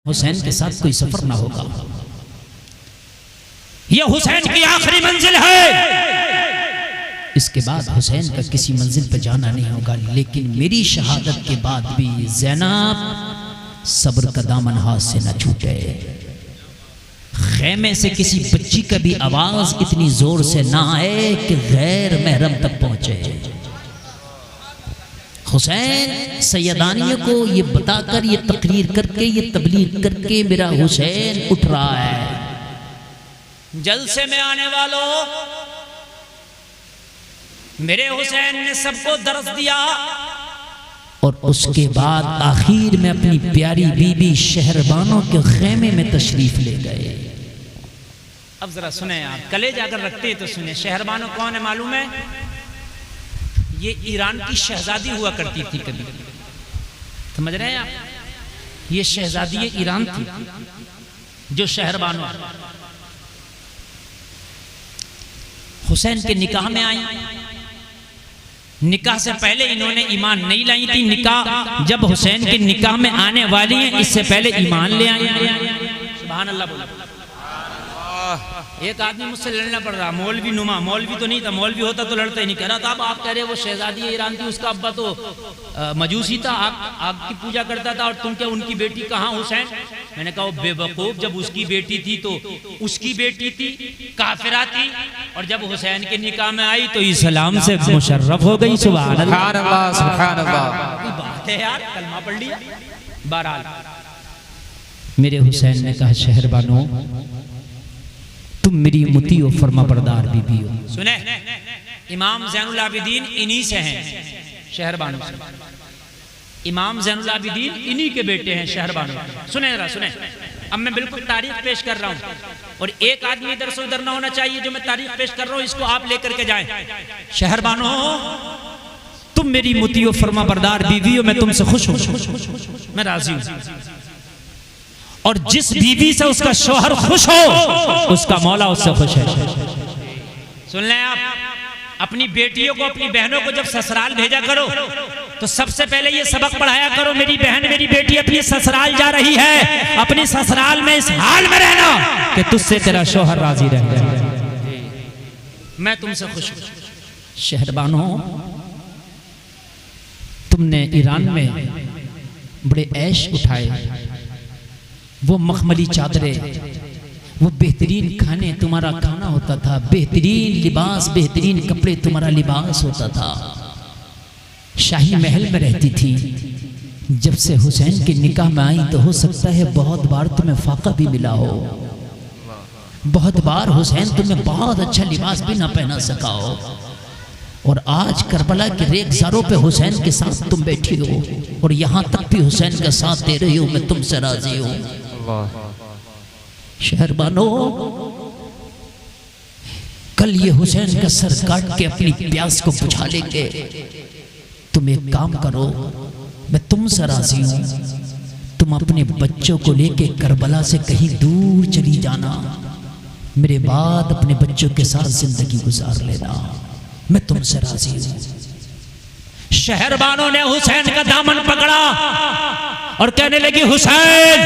हुसैन के साथ कोई सफर ना होगा। यह हुसैन की आखिरी मंजिल है। इसके बाद हुसैन का किसी मंजिल पर जाना नहीं होगा। लेकिन मेरी शहादत के बाद भी ज़ैनब सब्र का दामन हाथ से न छूटे। खेमे से किसी बच्ची का भी आवाज इतनी जोर से ना आए कि गैर महरम तक पहुंचे। हुसैन सैयदानियों को ये बताकर, ये तकरीर करके, ये तबलीग करके मेरा हुसैन उठ रहा है। जलसे में आने वालों, मेरे हुसैन ने सबको दर्स दिया और उसके बाद आखिर में अपनी प्यारी बीबी शहरबानों के खेमे में तशरीफ ले गए। अब जरा सुने, आप कलेजा अगर रखते तो सुने। शहरबानों कौन है मालूम है? ये ईरान की शहजादी हुआ करती थी कभी, समझ रहे हैं आप? ये शहजादी ईरान थी जो शहरबानों हुसैन के निकाह में आई। निकाह से पहले इन्होंने ईमान नहीं लाई थी। निकाह जब हुसैन के निकाह में आने वाली है, इससे पहले ईमान ले आई। सुभान अल्लाह बोलो। एक आदमी मुझसे लड़ना पड़ रहा, मौलवी नुमा, मौलवी तो नहीं था, मौलवी होता तो लड़ता ही नहीं। कह रहा था आप कह रहे वो शहजादी ईरान थी, उसका अब्बा तो मजूसी था, आग की पूजा करता था, और तुम क्या उनकी बेटी कहाँ हुसैन? मैंने कहा वो बेवकूफ, जब उसकी बेटी थी तो उसकी बेटी थी, काफिरा थी, और जब हुसैन के निकाह में आई तो इस्लाम से मुशर्रफ हो गई। सुभान अल्लाह, सुभान अल्लाह। बात है यार, कलमा पढ़ लिया। बहरहाल मेरे हुसैन ने कहा शहरबानो तुम मेरी मुती हो, फरमा बरदार बीबी हो। सुने, इमाम ज़ैनुल आबिदीन इन्हीं से हैं, शहरबानो से। इमाम ज़ैनुल आबिदीन इन्हीं के बेटे हैं, शहरबानो। सुने जरा, सुने। अब मैं बिल्कुल तारीख पेश कर रहा हूँ, और एक आदमी इधर से उधर ना होना चाहिए। जो मैं तारीख पेश कर रहा हूँ इसको आप लेकर के जाएं। शहरबानो तुम मेरी मुती हो, फरमा बरदार बीबी हो, मैं तुमसे खुश हूँ, मैं राजी हूँ। और जिस बीवी से उसका शौहर खुश हो, उसका मौला उससे खुश है। सुन लें आप, अपनी बेटियों को, अपनी बहनों को जब ससुराल भेजा करो तो सबसे पहले ये सबक पढ़ाया करो, मेरी बहन, मेरी बेटी अपनी ससुराल जा रही है, अपनी ससुराल में इस हाल में रहना कि तुझसे तेरा शौहर राजी रहे, मैं तुमसे खुश हूं। शहरबानो तुमने ईरान में बड़े ऐश उठाए, वो मखमली चादरें, वो बेहतरीन खाने तुम्हारा खाना होता था, बेहतरीन लिबास, बेहतरीन कपड़े तुम्हारा लिबास होता था। शाही महल में रहती थी। जब से हुसैन के निकाह में आई तो हो सकता है बहुत बार तुम्हें फाका भी मिला हो, बहुत बार हुसैन तुम्हें बहुत अच्छा लिबास भी ना पहना सका हो, और आज करबला के रेगजारों पे हुसैन के साथ तुम बैठी हो, और यहाँ तक भी हुसैन का साथ दे रही हो, मैं तुमसे राजी हूँ। शहरबानो कल ये हुसैन का सर काट के अपनी प्यास को बुझा लेंगे। तुम एक काम करो, मैं तुमसे राजी हूं, तुम अपने बच्चों को लेके करबला से कहीं दूर चली जाना, मेरे बाद अपने बच्चों के साथ जिंदगी गुजार लेना, मैं तुमसे राजी हूं। शहरबानों ने हुसैन का दामन पकड़ा और कहने लगी हुसैन,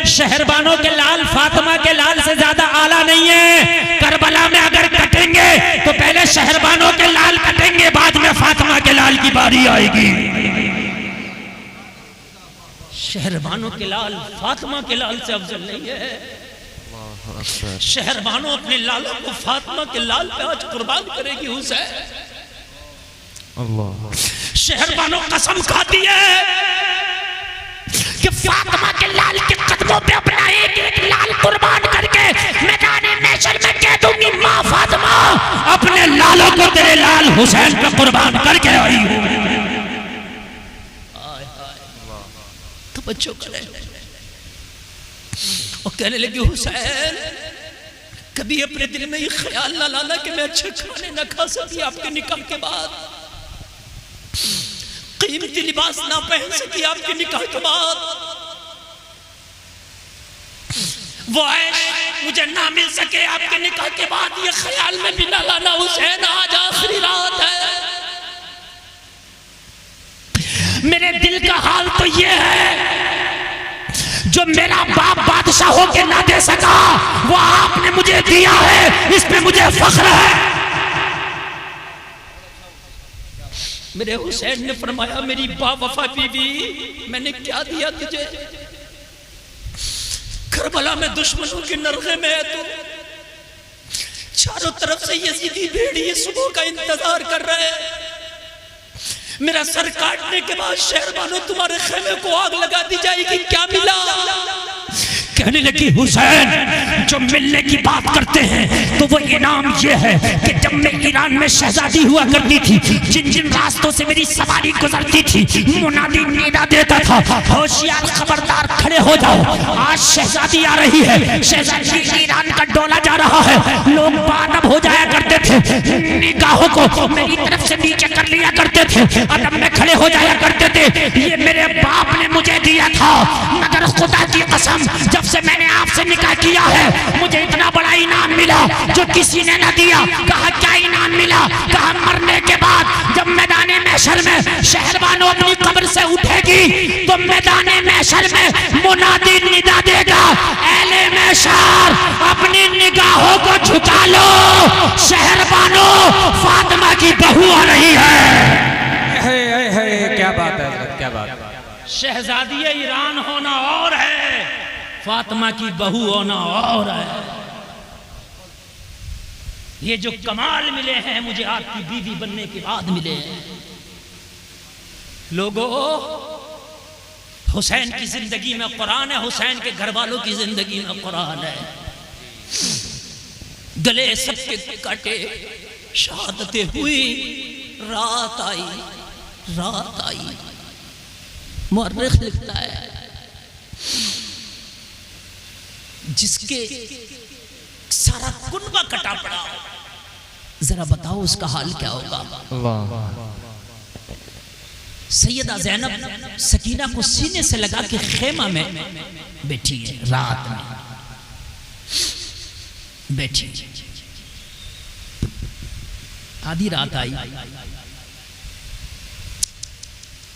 शहरबानों के लाल फातिमा के लाल से ज्यादा आला नहीं है। करबला में अगर कटेंगे तो पहले शहरबानों के लाल कटेंगे, बाद में फातिमा के लाल की बारी आएगी। शहरबानों के लाल फातिमा के लाल से अफजल नहीं है। शहरबानों अपने लालों को फातिमा के लाल पे आज कुर्बान करेगी हुसैन। अल्लाह। शहरबानों कसम खाती है कि फातिमा के लाल के कदमों पे अपना एक एक लाल कुर्बान करके मैदाने महशर में कह दूंगी, माँ फातिमा अपने लालों को तेरे लाल हुसैन पे कुर्बान करके आई हूँ। तो बच्चों को और कहने लगी हुसैन, कभी अपने दिल में ये ख्याल ना लाना कि मैं अच्छे खाने न खा सकी आपके निकाह के बाद, कीमती लिबास ना पहन सकी आपके निकाह के बाद, वो ऐश मुझे ना मिल सके आपके निकाह के बाद, ये ख्याल में भी ना लाना हुसैन, आज आखिरी रात है। मेरे दिल का हाल तो ये है जो मेरा बाप बादशाह होके ना दे सका वो आपने मुझे दिया है, इस पे मुझे फख्र है। मेरे हुसैन ने फरमाया मेरी बावफा बीवी, मैंने क्या दिया तुझे? करबला में दुश्मनों के नरगे में है तू, चारों तरफ से यजीदी भेड़िए सुबह का इंतजार कर रहे हैं। मेरा सर काटने के बाद शहरबानो तुम्हारे खेमे को आग लगा दी जाएगी, क्या मिला? कहने लगी हुसैन जो मिलने की बात करते हैं तो वो इनाम ये है कि जब मैं ईरान में शहजादी हुआ करती थी, जिन जिन रास्तों से मेरी सवारी गुजरती थी, मुनादी निदा देता था, होशियार खबरदार खड़े हो जाओ, आज शहजादी आ रही है, शहजादी ईरान का डोला जा रहा है। लोग बादब हो जाया करते थे, निगाहों को मेरी तरफ से नीचे कर लिया करते थे, अदब में खड़े हो जाया करते थे। ये मेरे बाप ने मुझे दिया था, मगर खुदा की कसम जब से मैंने आपसे निकाह किया है मुझे इतना बड़ा इनाम मिला जो किसी ने न दिया। कहा क्या इनाम मिला? कहा मरने के बाद जब मैदाने महशर में शहरबानो अपनी कब्र से उठेगी तो मैदाने महशर में मुनादी निदा देगा, एले महशर अपनी निगाहों को झुका लो, शहरबानो फातिमा की बहू आ रही है। क्या बात है, क्या बात है। शहजादी ईरान होना और है, फातिमा की बहू होना और है। ये जो कमाल मिले हैं मुझे आपकी बीवी बनने के बाद मिले हैं। लोगों, हुसैन की जिंदगी में कुरान है, हुसैन के घर वालों की जिंदगी में कुरान है। गले सबके काटे, शहादतें हुई, रात आई, रात आई। मुअर्रिख लिखता है जिसके सारा कुनबा कटा पड़ा, जरा बताओ उसका हाल क्या होगा। सैयदा ज़ैनब सकीना को सीने से लगा के खेमा में बैठी है, रात में बैठी, आधी रात आई।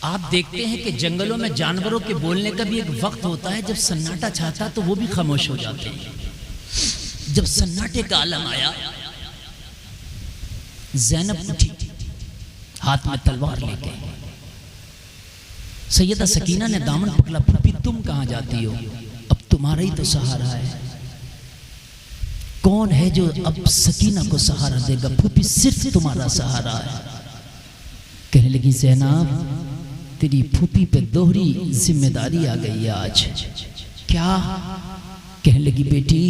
आप देखते हैं कि जंगलों में जानवरों के बोलने का भी एक वक्त होता है, जब सन्नाटा छाता तो वो भी खामोश हो जाते हैं। जब सन्नाटे का आलम आया, ज़ैनब उठी, हाथ में तलवार लेके। सैयदा सकीना ने दामन पकड़ा, फूफी तुम कहां जाती हो? अब तुम्हारा ही तो सहारा है। कौन है जो अब सकीना को सहारा देगा? फूफी सिर्फ तुम्हारा सहारा है। कहने लगी ज़ैनब तेरी फूफी पे दोहरी जिम्मेदारी आ गई है आज। क्या? कहने लगी बेटी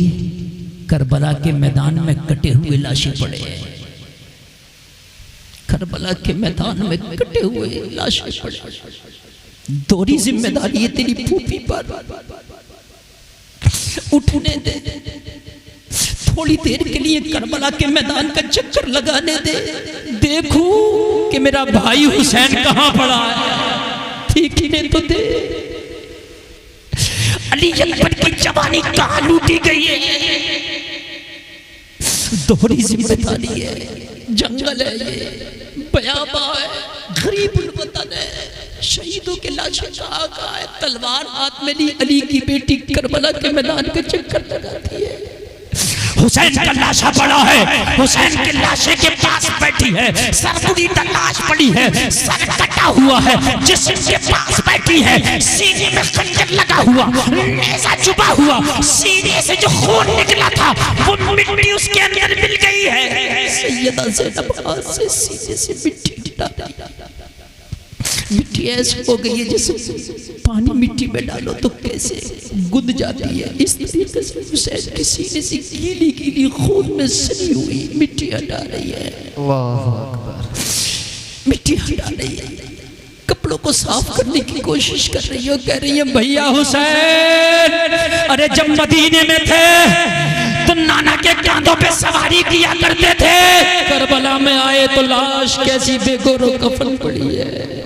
करबला के मैदान में कटे हुए लाशें पड़े हैं, करबला के मैदान में कटे हुए लाशें पड़े, दोहरी जिम्मेदारी है तेरी फूफी पर। उठने दे, थोड़ी देर के लिए करबला के मैदान का चक्कर लगाने दे, देखूं कि मेरा भाई हुसैन कहां पड़ा है, ठीक ही नहीं तो दे। अली अकबर की जवानी कहां लूटी गई है? दोहरी जिम्मेदारी है, जंगल है ये, बयाबा है, गरीब वतन है, शहीदों के लाशें कहां है, तलवार हाथ में ली, अली की बेटी करबला के मैदान के चक्कर लगाती है। हुसैन का लाशा पड़ा है, हुसैन के लाशे के पास बैठी है, सरबुरी लाश पड़ी है, सर कटा हुआ है, जिस्म के पास बैठी है, सीने में खंजर लगा हुआ, नेज़ा चुभा हुआ, सीने से जो खून निकला था वो मिट्टी उसके अंदर मिल गई है। सैयदा ज़ैनब हाथ से सीने से मिट्टी हटा, मिट्टी ऐसी हो गई है जैसे पानी मिट्टी में डालो तो कैसे गुद जाती है, इस तरीके से हुसैन के सीने से गीली गीली खून में सनी हुई मिट्टी हटा रही है। अल्लाह अकबर। मिट्टी हटा रही है, कपड़ों को साफ करने की कोशिश कर रही है, कह रही है भैया हुसैन, अरे जब मदीने में थे तो नाना के कांधों पे सवारी किया करते थे, करबला में आए तो लाश कैसी बेगोरो कफन पड़ी है।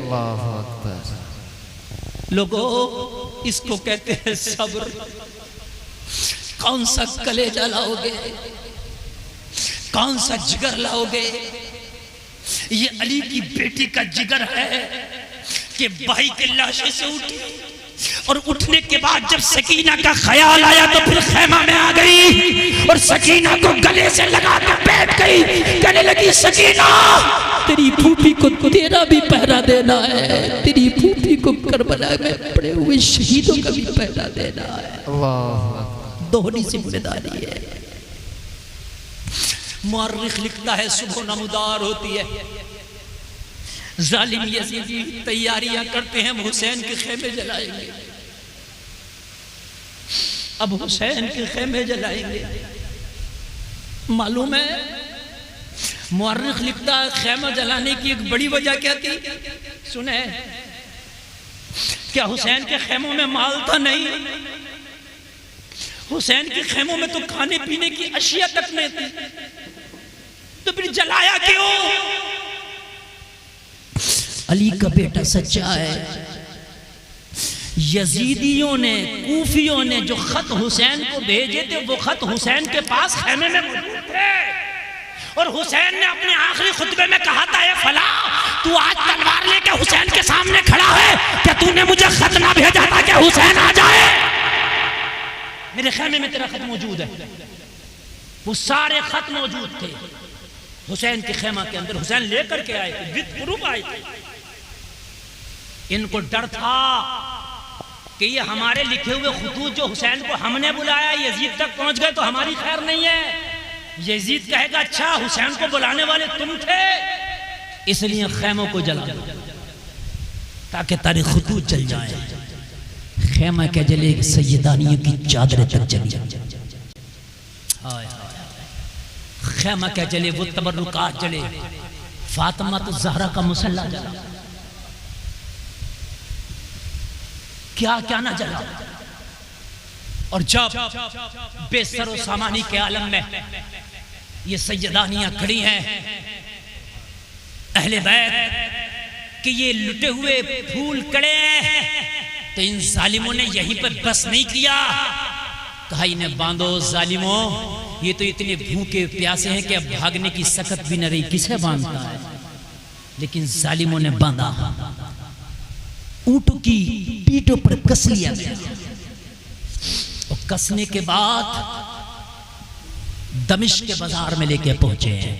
लोगों, इसको कहते हैं सब्र। कौन सा कलेजा लाओगे, कौन सा जिगर लाओगे? ये अली की बेटी का जिगर है कि भाई के लाशे से उठी, और उठने के बाद जब सकीना का ख्याल आया तो फिर खेमा में आ गई और सकीना को गले से लगा कर बैठ गई। कहने लगी सकीना, तेरी फूफी को तेरा भी पहरा देना है, तेरी फूफी को करबला में पड़े हुए शहीदों का भी पहरा देना है। अल्लाह, दोहरी जिम्मेदारी है। मुअर्रिख लिखता है सुबह नमदार होती है, जालिम यजीदी तैयारियां करते हैं, हुसैन के खेमे जलाएंगे। अब हुसैन के खेमे जलाएंगे। मालूम है मुअर्रिख लिखता है खेमा जलाने की एक बड़ी वजह क्या थी? सुने, क्या हुसैन के खेमों में माल था? नहीं, हुसैन के खेमों में तो खाने पीने की अशिया तक नहीं थी, तो फिर जलाया क्यों? अली का बेटा सच्चा है। यजीदियों ने, कूफियों ने जो खत हुसैन को भेजे थे वो खत हुसैन के पास खेमे में मौजूद थे और हुसैन ने अपने आखिरी खुतबे में कहा था, फला तू आज तलवार लेके हुसैन के सामने खड़ा है, क्या तूने मुझे खत ना भेजा था कि हुसैन आ जाए? मेरे खेमे में तेरा खत मौजूद है। वो सारे खत मौजूद थे हुसैन के खेमा के अंदर। हुसैन लेकर के आए थे, विद प्रूफ आए थे। इनको डर था कि ये हमारे लिखे हुए खुतूत जो हुसैन को हमने बुलाया यजीद तक पहुंच गए तो हमारी खैर नहीं है। यजीद कहेगा अच्छा हुसैन को बुलाने वाले तुम थे, इसलिए खेमों को जला दो ताकि तारे खुतूत जल जाए। खेमा क्या जले, सैयदानियों की चादरें तक जली। खेमा क्या जले, वो तबर्रुकात जले। फातिमा तो ज़हरा का मुसल्ला जला, क्या क्या ना जला। और जब बेसरो सामानी के आलम में ये सैयदानियां खड़ी हैं, अहले बैत कि ये लुटे हुए फूल कड़े हैं, तो इन जालिमों ने यहीं पर बस नहीं किया, कहा इन्हें बांधो जालिमों, ये तो इतने भूखे प्यासे हैं कि अब भागने की सकत भी न रही, किसे बांधता है? लेकिन जालिमों ने बांधा, ऊंटों की पीठों पर कस लिया गया और कसने के बाद दमिश्क के बाजार में लेके पहुंचे हैं।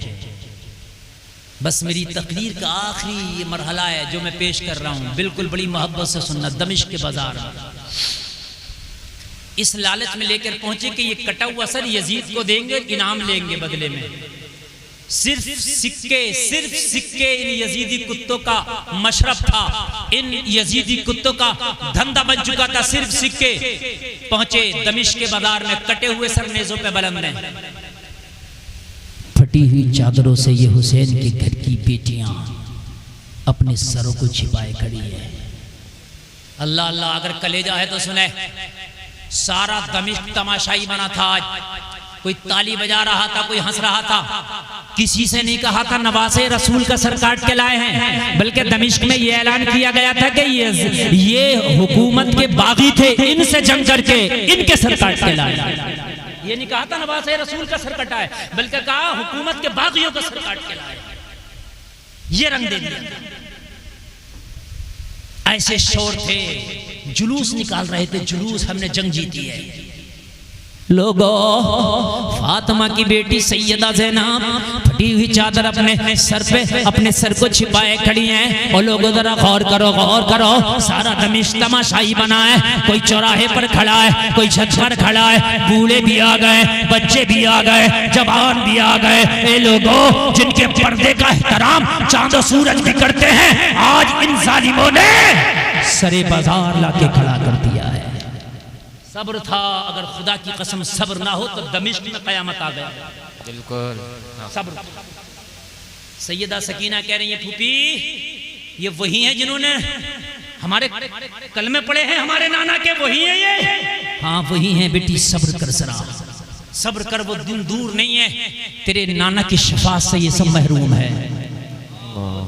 बस मेरी तकरीर का आखिरी ये मरहला है जो मैं पेश कर रहा हूं, बिल्कुल बड़ी मोहब्बत से सुनना। दमिश्क के बाजार में इस लालच में लेकर पहुंचे कि ये कटा हुआ सर यजीद को देंगे, इनाम लेंगे बदले में। सिर्फ सिक्के इन यजीदी कुत्तों का मशरब था, इन यजीदी कुत्तों का धंधा बन चुका था, सिर्फ सिक्के। पहुंचे दमिश्क के बाजार में, कटे हुए सर नेज़ों पे बुलंद हैं, फटी हुई चादरों से ये हुसैन के घर की बेटियां अपने सरों को छिपाए खड़ी है। अल्लाह अल्लाह, अगर कलेजा है तो सुने, सारा दमिश्क तमाशाई बना था। आज कोई ताली बजा रहा था, कोई हंस रहा था, किसी से नहीं कहा था नवासे रसूल का सर काट के लाए हैं, बल्कि दमिश्क में ये ऐलान किया गया था कि ये हुकूमत के बागी थे, इनसे जंग करके इनके सर काट के लाए। ये नहीं कहा था नवासे रसूल का सर कटा है, बल्कि कहा हुकूमत के बागियों का सर काट के लाए। ये रंग दे दिया। ऐसे शोर थे, जुलूस निकाल रहे थे, जुलूस हमने जंग जीती है। लोगों, फातिमा की बेटी सैयदा ज़ैनब फटी हुई चादर अपने सर पे, अपने सर को छिपाए खड़ी हैं। और लोगों जरा गौर करो, गौर करो, सारा दमिश्क तमाशाई बना है। कोई चौराहे पर खड़ा है, कोई छत पर खड़ा है, बूढ़े भी आ गए, बच्चे भी आ गए, जवान भी आ गए। ए लोगों, जिनके पर्दे का एहतराम चांद और सूरज भी करते हैं, आज इन जालिमों ने सरे बाजार लाके खड़ा कर दिया है। सब्र था, अगर खुदा की कसम सब्र ना हो तो दमिश्क में कयामत आ गया। बिल्कुल सब्र। सैयदा सकीना कह रही है, फूफी ये वही हैं जिन्होंने हमारे कलमे पड़े हैं, हमारे नाना के, वही हैं ये? हाँ वही हैं बेटी, सब्र कर जरा, सब्र कर, वो दिन दूर नहीं है, तेरे नाना की शफाअत से ये सब महरूम है।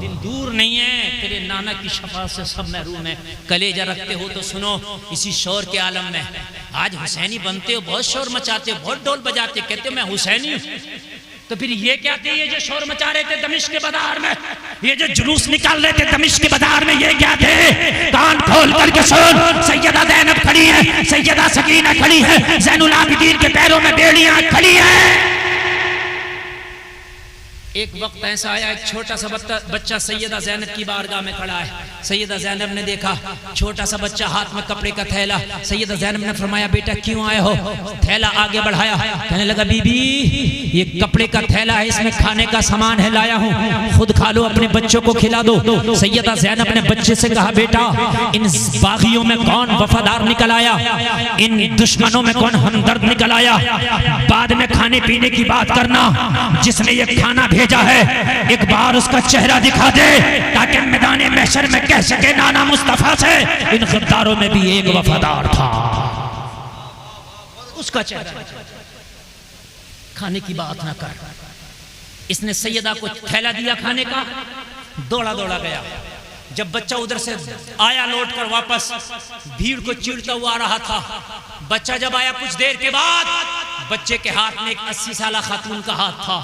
दिन दूर नहीं है, तेरे नाना की शफाअत से सब महरूम है। कलेजा रखते हो तो सुनो, इसी शोर के आलम में आज हुसैनी बनते हो, बहुत शोर मचाते हो, बहुत ढोल बजाते, कहते हो मैं हुसैनी हूँ। तो फिर ये क्या थे, ये जो शोर मचा रहे थे दमिश्क के बाजार में, ये जो जुलूस निकाल रहे थे दमिश्क के बाजार में, ये क्या थे? कान खोल करके सुन, सैयदा ज़ैनब खड़ी है, सैयदा सकीना खड़ी है, ज़ैनुल आबिदीन के पैरों में बेड़ियां खड़ी हैं। एक वक्त ऐसा आया, एक छोटा सा बच्चा सैयदा ज़ैनब की बारगाह में खड़ा है। सैयदा ज़ैनब ने देखा छोटा सा बच्चा, हाथ में कपड़े का थैला। सैयदा ज़ैनब ने फरमाया, बेटा क्यों आए हो? थैला आगे बढ़ाया, कहने लगा, बीबी ये कपड़े का थैला है, इसमें खाने का सामान है, लाया हूँ, खुद खा लो, अपने बच्चों को खिला दो। सैयदा ज़ैनब ने बच्चे से कहा, बेटा इन बागियों में कौन वफादार निकल आया, इन दुश्मनों में कौन हमदर्द निकल आया? बाद में खाने पीने की बात करना, जिसने ये खाना भेजा है एक बार उसका चेहरा दिखा दे, ताकि मैदान महशर में कह सके नाना मुस्तफा से इन गद्दारों में भी एक वफादार था। उसका चेहरा, खाने की बात ना कर। इसने सैयदा को थैला दिया खाने का, दौड़ा दौड़ा गया। जब बच्चा उधर से आया लौट कर वापस, भीड़ को चीरता हुआ आ रहा था। बच्चा जब आया कुछ देर के बाद, बच्चे के हाथ में एक 80 साला खातून का हाथ था,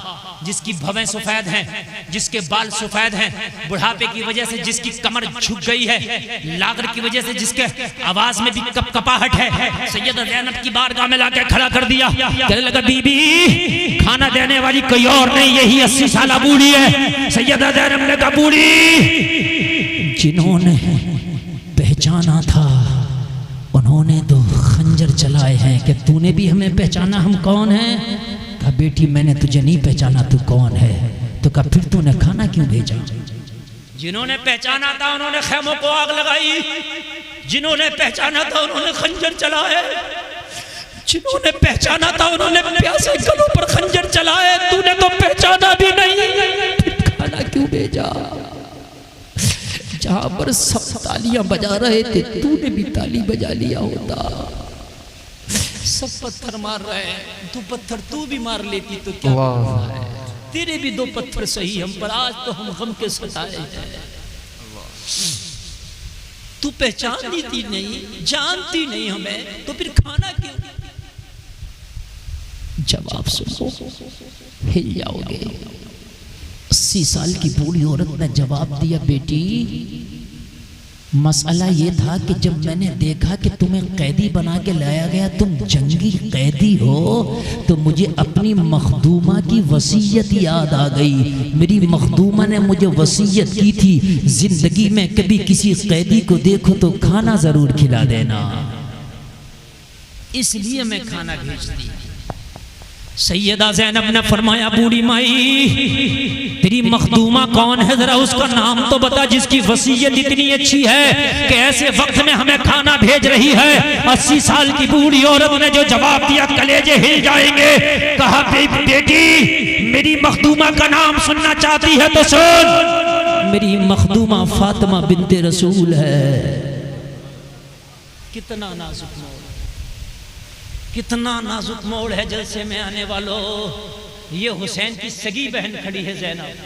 जिसकी भवें सफेद हैं, जिसके बाल सफेद हैं, बुढ़ापे की वजह से जिसकी कमर झुक गई है, लागर की वजह से जिसके आवाज में भी कपकपाहट है। सैयदा ज़ैनब की बारगाह में लाकर खड़ा कर दिया। कहने लगा, बीबी खाना देने वाली कोई और नहीं, यही 80 साला बूढ़ी है। सैयदा ज़ैनब ने कहा, बूढ़ी जिन्होंने पहचाना था उन्होंने तो खंजर चलाए हैं, कि तूने भी हमें पहचाना हम कौन हैं? कहा, बेटी मैंने तुझे नहीं पहचाना, तू कौन है? तो कहा, फिर तूने खाना क्यों भेजा? जिन्होंने पहचाना था उन्होंने खेमों को आग लगाई, जिन्होंने पहचाना था उन्होंने खंजर चलाए, जिन्होंने पहचाना था उन्होंने प्यासे गलों पर खंजर चलाए। तूने तो पहचाना भी नहीं, फिर खाना क्यों भेजा? जहां पर सब तालियां बजा रहे थे, तूने भी ताली बजा लिया होता। सब पत्थर मार रहे हैं, तू पत्थर तू भी मार लेती तो क्या है? तेरे भी 2 पत्थर सही हम पर, आज तो हम गम के सताए हैं। तू पहचानती थी नहीं, जानती नहीं हमें, तो फिर खाना क्यों? जवाब सुनो, हिल जाओगे। 80 साल की बूढ़ी औरत ने जवाब दिया, बेटी मसला ये था कि जब मैंने देखा कि तुम्हें कैदी बना के लाया गया, तुम जंगी कैदी हो, तो मुझे अपनी मखदूमा की वसीयत याद आ गई। मेरी मखदूमा ने मुझे वसीयत की थी, जिंदगी में कभी किसी कैदी को देखो तो खाना जरूर खिला देना, इसलिए मैं खाना भेजती। सैयदा ज़ैनब ने फरमाया, बूढ़ी माई तेरी मखदूमा कौन है, जरा उसका नाम तो बता, जिसकी वसीयत इतनी अच्छी है कि ऐसे वक्त में हमें खाना भेज रही है। 80 साल की बूढ़ी औरत ने जो जवाब दिया, कलेजे हिल जाएंगे। कहा, बेटी मेरी मखदूमा का नाम सुनना चाहती है तो सुन, मेरी मखदूमा फातिमा बिन्ते रसूल है। कितना नाजुक मोड़, कितना नाजुक मोड़ है जलसे में आने वालों। ये हुसैन की सगी बहन खड़ी है ज़ैनब,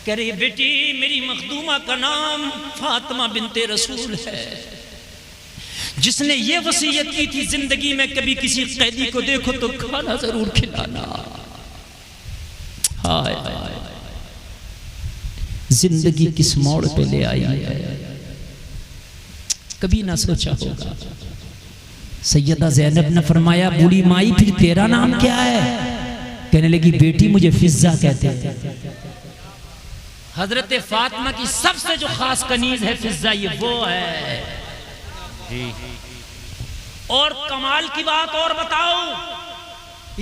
कह रही, बेटी मेरी मखदूमा का नाम फातिमा बिन्ते रसूल है, जिसने ये वसीयत की थी, जिंदगी में कभी किसी कैदी को देखो तो खाना जरूर खिलाना। हाय जिंदगी किस मोड़ पे ले आई है, कभी ना सोचा होगा। सैयदा ज़ैनब ने फरमाया, बूढ़ी माई फिर तेरा नाम क्या है? कहने लगी, बेटी मुझे फिज़्ज़ा कहते हैं। हजरत फातिमा की सबसे जो खास कनीज है फिज़्ज़ा, ये वो है। और कमाल की बात और बताओ,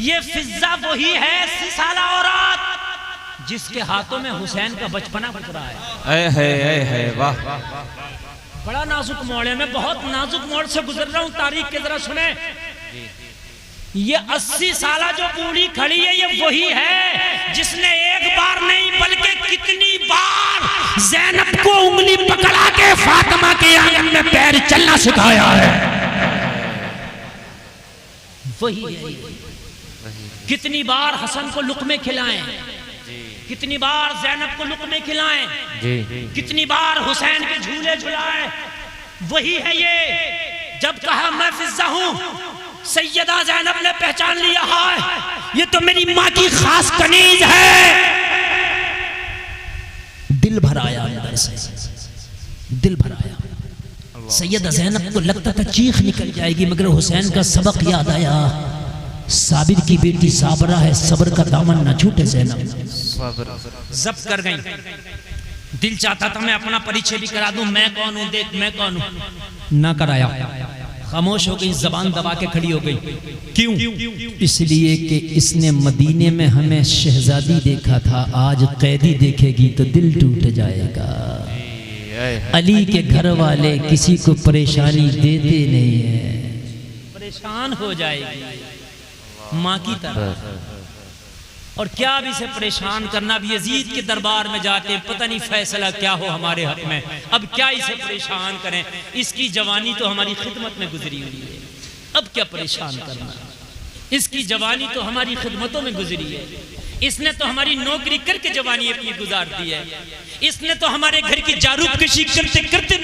ये फिज़्ज़ा वही है 80 साला औरत जिसके हाथों में हुसैन का बचपना गुजरा है। वाह, बड़ा नाजुक मोड़ है, मैं बहुत नाजुक मोड़ से गुजर रहा हूं, तारीख के जरा सुने। ये 80 साला जो बूढ़ी खड़ी है, ये वही है जिसने एक बार नहीं बल्कि कितनी बार ज़ैनब को उंगली पकड़ा के फातिमा के आंगन में पैर चलना सिखाया है। वही है। कितनी बार हसन को लुक़मे खिलाएं, कितनी बार ज़ैनब को लुक़मे खिलाएं, कितनी बार हुसैन के झूले झुलाएं। वही है ये। जब कहा मैं फिज़्ज़ा हूं सैयदा ज़ैनब ने पहचान लिया है ये तो मेरी माँ की खास कनीज है। दिल भर आया अंदर से, दिल भर आया। सैयदा ज़ैनब को लगता था चीख निकल जाएगी, मगर हुसैन का सबक याद आया। साबिर की बेटी साबरा है, सब्र का दामन न छूटे ज़ैनब। जब्त कर गई। दिल चाहता था मैं अपना परिचय भी करा दूं, मैं कौन हूं, देख मैं कौन हूं, ना कराया। खामोश हो गई, जबान दबा के खड़ी हो गई। क्यों? इसलिए कि इसने मदीने में हमें शहजादी देखा था, आज कैदी देखेगी तो दिल टूट जाएगा। अली के घर वाले किसी को परेशानी देते नहीं है, परेशान हो जाएगी माँ की तरह। और क्या अब इसे परेशान करना, भी यजीद के दरबार में जाते पता नहीं फैसला क्या हो हमारे हक में, अब क्या इसे परेशान करें, इसकी जवानी तो हमारी खिदमत में गुजरी हुई है, अब क्या परेशान करना, इसकी जवानी तो हमारी खिदमतों में गुजरी है, इसने तो हमारी नौकरी करके जवानी अपनी गुजार दी है, इसने तो हमारे घर की जारूब कशी करते करते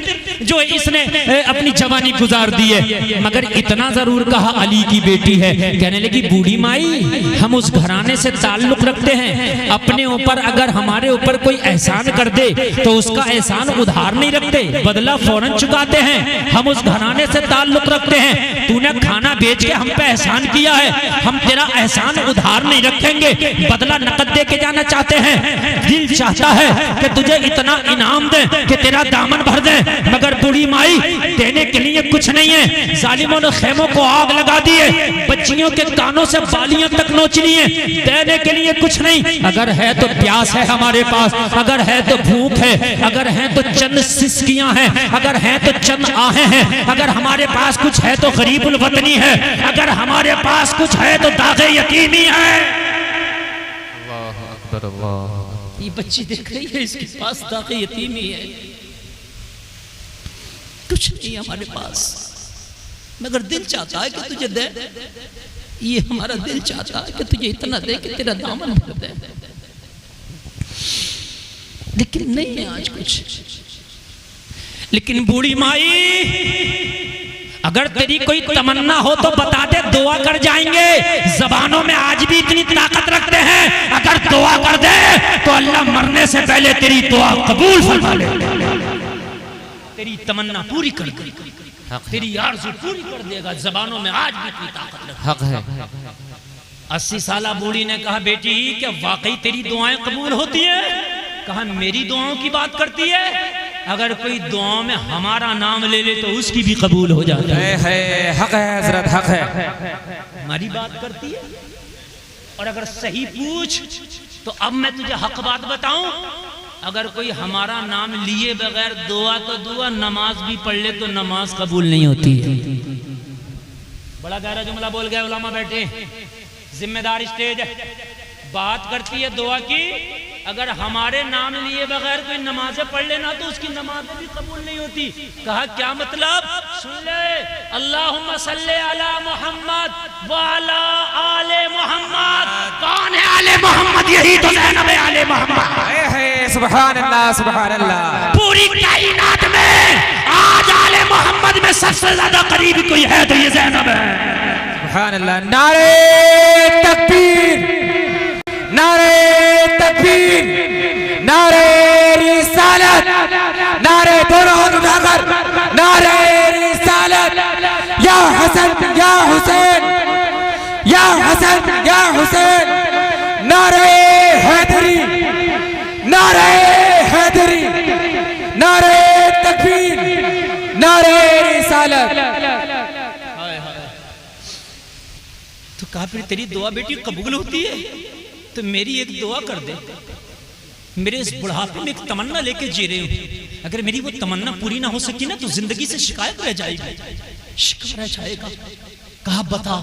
जो है इसने अपनी जवानी गुजार दी है। मगर इतना जरूर कहा अली की बेटी है। कहने लगी बूढ़ी माई हम उस घराने से ताल्लुक रखते हैं, अपने ऊपर अगर हमारे ऊपर कोई एहसान कर दे तो उसका एहसान उधार नहीं रखते, बदला फौरन चुकाते हैं। हम उस घराने से ताल्लुक रखते हैं, तूने खाना बेच के हम पे एहसान किया है, हम तेरा एहसान उधार नहीं रखेंगे, बदला नकद दे के जाना चाहते हैं। दिल चाहता है कि तुझे इतना इनाम दे कि तेरा दामन भर दे, मगर बूढ़ी माई देने के लिए कुछ नहीं है। जालिमों ने खेमों को आग लगा दी है, बच्चियों के कानों से बालियां तक नोच ली है, देने के लिए कुछ नहीं। अगर है तो प्यास है हमारे पास, अगर है तो भूख है, अगर है तो चंद सिसकियां हैं, अगर है तो चंद आहें हैं, अगर हमारे पास कुछ है तो गरीबुल वतनी है, अगर हमारे पास कुछ है तो दागे यतीमी है। ये बच्ची देख रही है, इसके पास दागे यतीमी है, कुछ नहीं हमारे पास, मगर दिल चाहता है कि तुझे दे, ये हमारा दिल चाहता है कि तुझे इतना दे कि तेरा दामन भर दे, लेकिन नहीं है आज कुछ। लेकिन बूढ़ी माई अगर तेरी कोई तमन्ना हो तो बता दे, दुआ कर जाएंगे। जबानों में आज भी इतनी ताकत रखते हैं, अगर दुआ कर दे तो अल्लाह मरने से पहले तेरी दुआ कबूल फरमा ले, तेरी तमन्ना पूरी कर देगा, तेरी आरज़ू पूरी कर देगा। जबानों में आज भी इतनी ताकत हक है। 80 साला बूढ़ी ने कहा बेटी क्या वाकई तेरी दुआएं कबूल होती है? कहा मेरी दुआओं की बात करती है, अगर कोई दुआओं में हमारा नाम ले ले तो उसकी भी कबूल हो जाता है। हक है हजरत, हक है, हमारी बात करती है। और अगर सही पूछ तो अब मैं तुझे हक बात बताऊं, अगर कोई हमारा नाम लिए बगैर दुआ तो दुआ, नमाज भी पढ़ ले तो नमाज कबूल नहीं होती है। बड़ा गहरा जुमला बोल गए उलमा बैठे, जिम्मेदार स्टेज बात करती है दुआ की। अगर हमारे नाम लिए बगैर कोई नमाजें पढ़ लेना तो उसकी नमाजें भी कबूल नहीं होती। कहा क्या मतलब? सुन ले, अल्लाहुम्मा सल्ले अला मोहम्मद व अला आले मोहम्मद। कौन है आले मोहम्मद? यही तो ज़ैनब है आले मोहम्मद। सुभान अल्लाह, सुभान अल्लाह। पूरी कायनात में आज आले मोहम्मद में सबसे ज्यादा करीब कोई है तो ये ज़ैनब है। सुभान अल्लाह। नारे तकबीर, नारे तकबीर, नारे रिसालत, नारे दोनों हाथ उठाकर नारे रिसालत। या हसन या हुसैन, या हसन या हुसैन, नारे हैदरी, नारे हैदरी, नारे तकबीर, नारे रिसालत। तो कहा फिर तेरी दुआ बेटी कबूल होती है तो मेरी एक दुआ कर दे। मेरे इस बुढ़ापे में एक तमन्ना लेके जी रही हूँ, अगर मेरी वो तमन्ना पूरी ना हो सकी ना तो जिंदगी से शिकायत रह जाएगी, शिकवा रह जाएगा। कहा बता,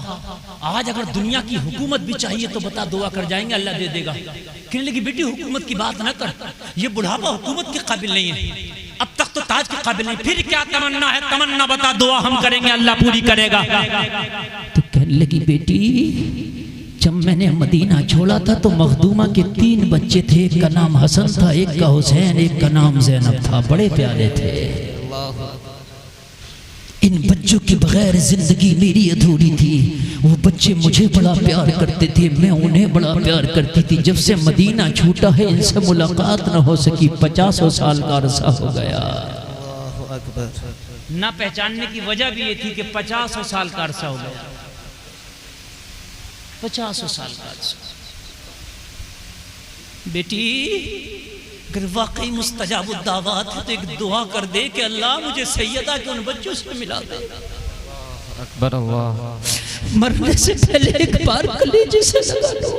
आज अगर दुनिया की हुकूमत भी चाहिए तो बता, दुआ कर जाएंगे अल्लाह दे देगा। कहने लगी बेटी हुकूमत की बात ना कर, ये बुढ़ापा हुकूमत के काबिल नहीं है, अब तक तो ताज के काबिल नहीं, फिर क्या तमन्ना है? तमन्ना बता, दुआ हम करेंगे अल्लाह पूरी करेगा। तो कहने लगी बेटी जब मैंने मदीना छोड़ा था तो मखदूमा के 3 बच्चे थे, एक का नाम हसन था, एक का हुसैन, एक का नाम ज़ैनब था, बड़े प्यारे थे। इन बच्चों के बगैर जिंदगी मेरी अधूरी थी। वो बच्चे मुझे बड़ा प्यार करते थे, मैं उन्हें बड़ा प्यार करती थी। जब से मदीना छूटा है इनसे मुलाकात न हो सकी। 50 साल का अरसा हो गया। ना पहचानने की वजह भी ये थी कि 50 साल का अरसा हो गया। 50 साल का अरसा। बेटी अगर वाकई मुस्तजाबुद दावत है तो एक दुआ कर दे कि अल्लाह मुझे सैयदा के उन बच्चों से मिला दे। अकबर अल्लाह। मरने से पहले एक बार कलेजे से लगा लो।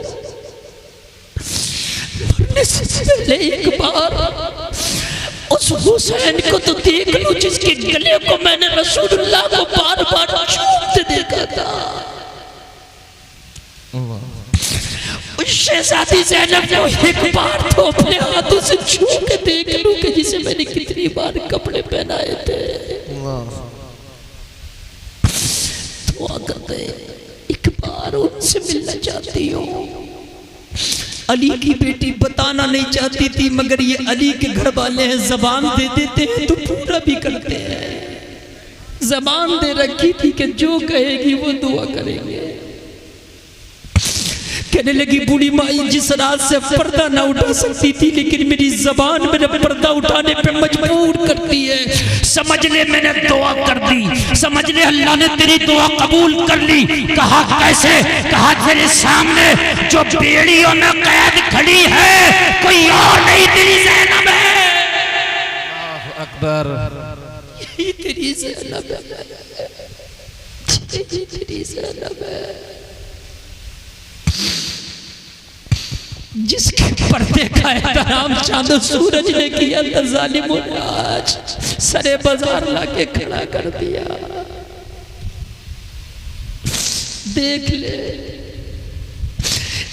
मरने से पहले एक बार उस हुसैन को तो देख लो जिसके गले को मैंने रसूलुल्लाह को बार बार छूते देखा था। शहजादी ज़ैनब को एक बार तो अपने हाथों से छू के देख लूं कि जिसे मैंने कितनी बार कपड़े पहनाए थे। दुआ करते एक बार उनसे मिलना चाहती हूँ। अली की बेटी बताना नहीं चाहती थी, मगर ये अली के घर वाले हैं, जबान दे देते हैं तो पूरा भी करते हैं। जबान दे रखी थी कि जो कहेगी वो दुआ करेंगे। कहने लगी बूढ़ी माई जिस रात से पर्दा ना उठा सकती थी, लेकिन मेरी जबान मेरे पर्दा उठाने पे मजबूर करती है। समझ ले मैंने दुआ कर दी, समझ ले अल्लाह ने तेरी दुआ कबूल कर ली। कहा कैसे? कहा तेरे सामने जो बेड़ियों में कैद खड़ी है कोई और नहीं, तेरी ज़ैनब है। अकबर। यही तेरी ज़ैनब है, यही तेरी ज़ैनब है। जिसके पर्दे का एहतराम चांद सूरज ने किया था, जालिमों ने आज सरे बाजार लाके खड़ा कर दिया। देख ले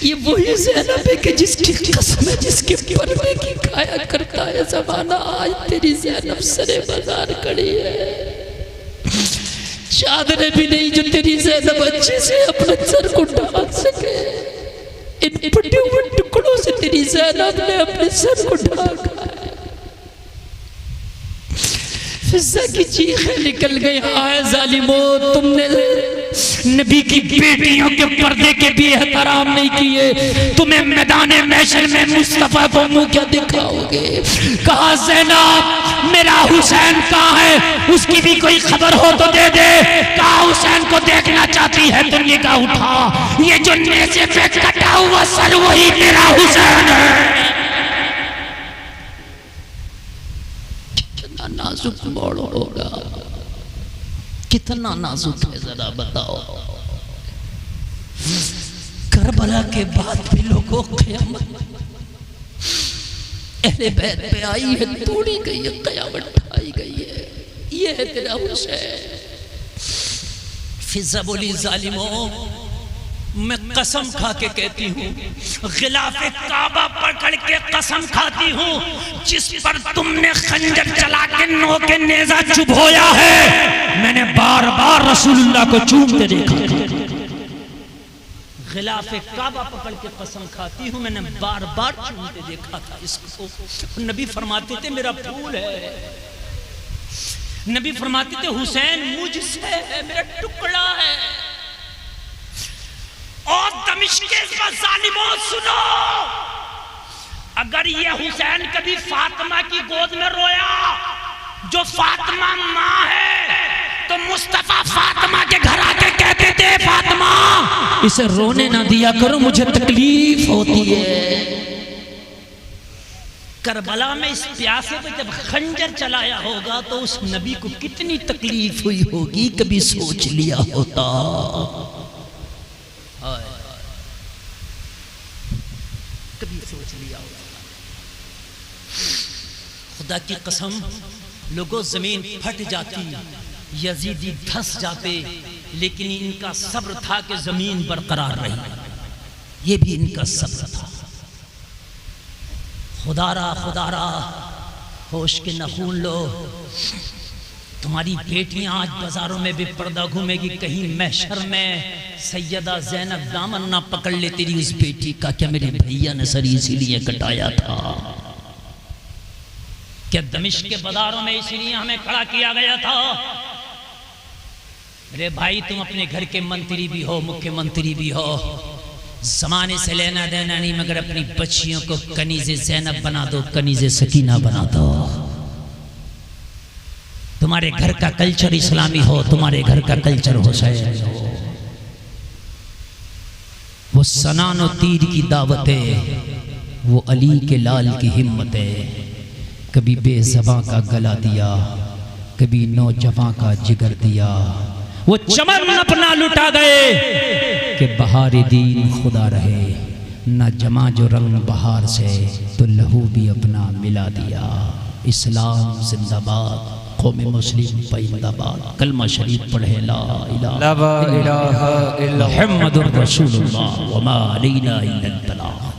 ये वही ज़ैनब है कि जिसकी कसम है, जिसके पर्दे की काया करता है ज़माना। आज तेरी ज़ैनब सरे बाजार खड़ी है। चादरें भी नहीं जो तेरी ज़ैनब अच्छे से अपने सर को ढांक सके। इन फटे हुए टुकड़ों से तेरी ज़ैनब ने अपने सर को ढांका है। फिज़ा की चीखें निकल गई। हाय जालिमों, तुमने नबी की बेटियों के पर्दे के भी एहतराम नहीं किए। तुम्हें मैदान महशर में मुस्तफा को मुंह क्या दिखाओगे? कहा ज़ैनब मेरा हुसैन कहाँ है, उसकी भी कोई खबर हो तो दे दे। कहा हुसैन को देखना चाहती है तो निगाह उठा, ये जो नेज़े पे कटा हुआ सर वही मेरा हुसैन है। कितना नाजुक मोड़ होगा, कितना नाजुक है जरा बताओ। करबला के बाद भी लोगों क़यामत अहले बैत पे आई है, तोड़ी गई है, क़यामत ढाई गई है। ये है तेरा हुसैन। फिज़ा बोली जालिमों मैं कसम खा के कहती हूँ, गिलाफ़े काबा पकड़ के कसम खाती हूँ, जिस पर तुमने खंजर चला के नोके नेज़ा चुभोया है मैंने बार बार रसूलुल्लाह को चूमते देखा। गिलाफ़े काबा पकड़ के कसम खाती हूँ, मैंने बार बार चूमते देखा था इसको। नबी फरमाते थे मेरा फूल है, नबी फरमाते थे हुसैन मुझसे है, मेरा टुकड़ा है। और दमिश्क के ज़ालिमों सुनो, अगर ये हुसैन कभी फातिमा की गोद में रोया, जो फातिमा माँ है, तो मुस्तफा फातिमा के घर आके कहते थे फातिमा इसे रोने ना दिया करो, मुझे तकलीफ होती है। करबला में इस प्यासे पे जब खंजर चलाया होगा तो उस नबी को कितनी तकलीफ हुई होगी, कभी सोच लिया होता। कभी सोच लिया होता। खुदा की कसम लोगों जमीन फट जाती, यजीदी धस जाते, लेकिन इनका सब्र था कि जमीन बरकरार रही। ये भी इनका सब्र था। खुदारा होश के नखून लो, तुम्हारी बेटियां आज बाजारों में भी पर्दा घूमेगी, कहीं महशर में सैयदा ज़ैनब दामन ना पकड़ ले तेरी उस बेटी का। क्या मेरे भैया ने सर इसीलिए कटाया था? क्या दमिश्क के बाजारों में इसीलिए हमें खड़ा किया गया था? अरे भाई तुम अपने घर के मंत्री भी हो, मुख्यमंत्री भी हो, जमाने से लेना देना नहीं, मगर अपनी बच्चियों को कनीज़े ज़ैनब बना दो, कनीज़े सकीना बना दो। तुम्हारे घर का कल्चर इस्लामी हो, तुम्हारे घर का कल्चर हुसैन हो। वो सनानो तीर की दावतें, वो अली के लाल की हिम्मतें, कभी बेज़बां का गला दिया, कभी नौजवां का जिगर दिया। वो चमन अपना लुटा गए कि बहार दीन खुदा रहे, न जमा जो रंग बहार से तो लहू भी अपना मिला दिया। इस्लाम जिंदाबाद, कौम मुस्लिम जिंदाबाद। कलमा शरीफ पढ़े ला इलाहा इल्लल्लाह मुहम्मदुर रसूलुल्लाह व मा अलैना इल्लल बलाग।